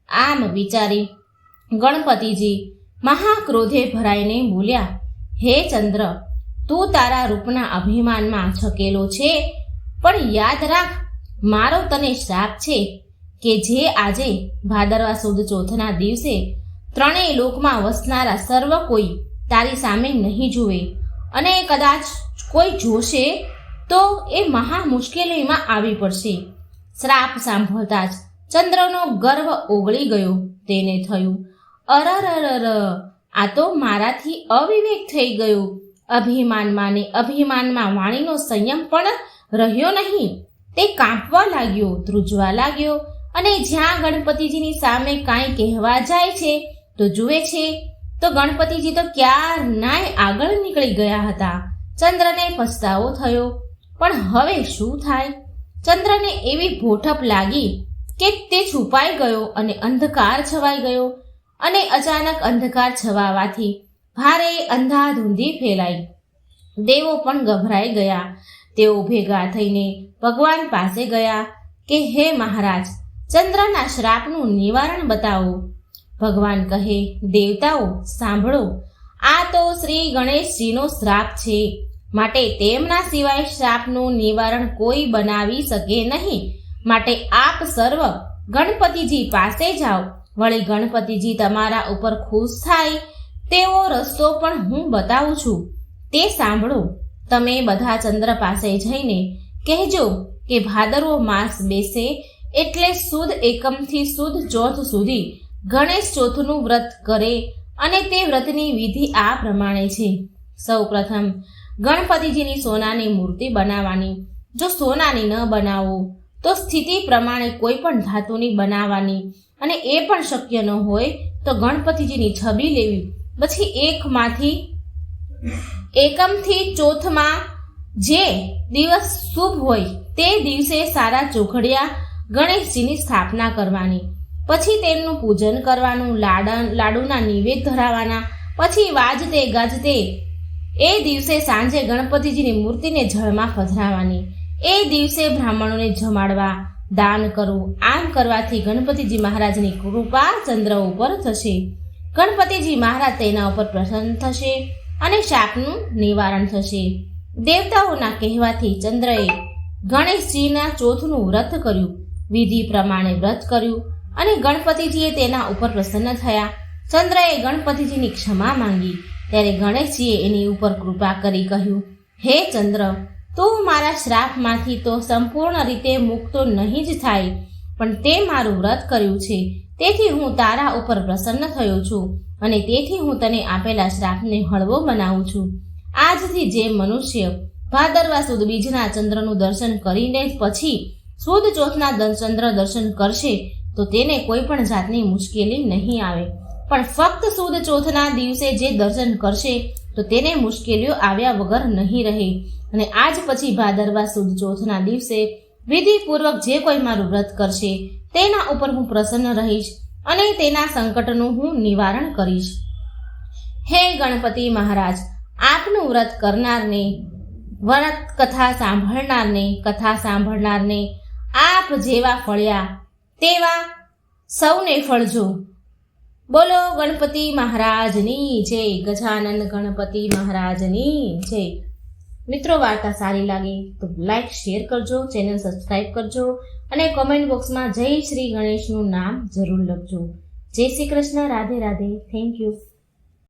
આમ વિચારી ગણપતિજી મહાક્રોધે ભરાઈને બોલ્યા, હે ચંદ્ર, તું તારા રૂપના અભિમાનમાં છકેલો છે, પણ યાદ રાખ, મારો તને શ્રાપ છે કે જે આજે ભાદરવા સુદ ચોથના દિવસે ત્રણેય લોકમાં વસનારા સર્વ કોઈ તારી સામે નહીં જુએ, અને કદાચ કોઈ જોશે તો એ મહા મુશ્કેલીમાં આવી પડશે. શ્રાપ સાંભળતા જ ચંદ્રનો ગર્વ ઓગળી ગયો. તેને થયું, અરરરર, આ તો મારાથી અવિવેક થઈ ગયો. અભિમાનમાં ને અભિમાનમાં વાણીનો સંયમ પણ રહ્યો નહીં. તે કાંપવા લાગ્યો, ધ્રુજવા લાગ્યો અને જ્યાં ગણપતિજીની સામે કાંઈ કહેવા જાય છે તો જુએ છે તો ગણપતિજી તો ક્યારનાય આગળ નીકળી ગયા હતા. ચંદ્રને પછતાવો થયો, પણ હવે શું થાય? ચંદ્રને એવી ભોઠપ લાગી કે તે છુપાઈ ગયો અને અંધકાર છવાઈ ગયો. અને અચાનક અંધકાર છવાવાથી ભારે અંધાધૂંધી ફેલાઈ. દેવો પણ ગભરાઈ ગયા. તેઓ ભેગા થઈને ભગવાન પાસે ગયા કે હે મહારાજ, ચંદ્રના શ્રાપનું નિવારણ બતાવો. ભગવાન કહે, દેવતાઓ સાંભળો, આ તો શ્રી ગણેશજીનો શ્રાપ છે, માટે તેમના સિવાય શ્રાપનું નિવારણ કોઈ બનાવી શકે નહીં. માટે આપ સર્વ ગણપતિજી પાસે જાઓ. વળી ગણપતિજી તમારા ઉપર ખુશ થાય તેવો રસ્તો પણ હું બતાવું છું, તે સાંભળો. તમે બધા ચંદ્ર પાસે જઈને કહેજો કે ભાદરવો માસ બેસે એટલે સુદ એકમથી સુદ ચોથ સુધી ગણેશ ચોથનું વ્રત કરે. અને તે વ્રતની વિધિ આ પ્રમાણે છે. સૌ પ્રથમ ગણપતિજીની સોનાની મૂર્તિ બનાવવાની. જો સોનાની ન બનાવો તો સ્થિતિ પ્રમાણે કોઈ પણ ધાતુની બનાવવાની. અને એ પણ શક્ય ન હોય તો ગણપતિજીની છબી લેવી. પછી એકમથી ચોથમાં જે દિવસ શુભ હોય તે દિવસે સારા ચોઘડિયા ગણેશજીની સ્થાપના કરવાની. પછી તેમનું પૂજન કરવાનું, લાડુના નિવેદ ધરાવવાના. પછી વાજતે ગાજતે એ દિવસે સાંજે ગણપતિજીની મૂર્તિને જળમાં પધરાવવાની. એ દિવસે બ્રાહ્મણોને જમાડવા, દાન કરવું. આમ કરવાથી ગણપતિજી મહારાજની કૃપા ચંદ્ર ઉપર થશે. ગણપતિજી મહારાજ તેના ઉપર પ્રસન્ન થશે અને શાપનું નિવારણ થશે. દેવતાઓના કહેવાથી ચંદ્રએ ગણેશજીના ચોથનું વ્રત કર્યું. વિધિ પ્રમાણે વ્રત કર્યું અને ગણપતિજીએ તેના ઉપર પ્રસન્ન થયા. ચંદ્રએ ગણપતિજીની ક્ષમા માંગી ત્યારે ગણેશજીએ એની ઉપર કૃપા કરી કહ્યું, હે ચંદ્ર, તું મારા શ્રાપમાંથી તો સંપૂર્ણ રીતે મુક્ત નહીં જ થાય, પણ તે મારું વ્રત કર્યું છે, તેથી હું તારા ઉપર પ્રસન્ન થયો છું અને તેથી હું તને આપેલા શ્રાપને હળવો બનાવું છું. આજથી જે મનુષ્ય ભાદરવા સુદ બીજના ચંદ્રનું દર્શન કરીને પછી સુદ ચોથના ચંદ્ર દર્શન કરશે તો તેને કોઈ પણ જાતની મુશ્કેલી નહીં આવે, પણ ફક્ત સુદ ચોથના દિવસે જે દર્શન કરશે તો તેને મુશ્કેલીઓ આવ્યા વગર નહીં રહે. અને આજ પછી ભાદરવા સુદ ચોથના દિવસે વિધિપૂર્વક જે કોઈ મારું વ્રત કરશે તેના ઉપર હું પ્રસન્ન રહીશ અને તેના સંકટનું હું નિવારણ કરીશ. હે ગણપતિ મહારાજ, આપનું વ્રત કરનારને, વ્રત કથા સાંભળનારને આપ જેવા ફળ્યા તેવા સૌને ફળજો. બોલો ગણપતિ મહારાજની જય. ગજાનન ગણપતિ મહારાજની જય. મિત્રો, વાર્તા સારી લાગે તો લાઈક શેર કરજો, ચેનલ સબસ્ક્રાઈબ કરજો અને કોમેન્ટ બોક્સમાં જય શ્રી ગણેશનું નામ જરૂર લખજો. જય શ્રી કૃષ્ણ. રાધે રાધે. Thank you.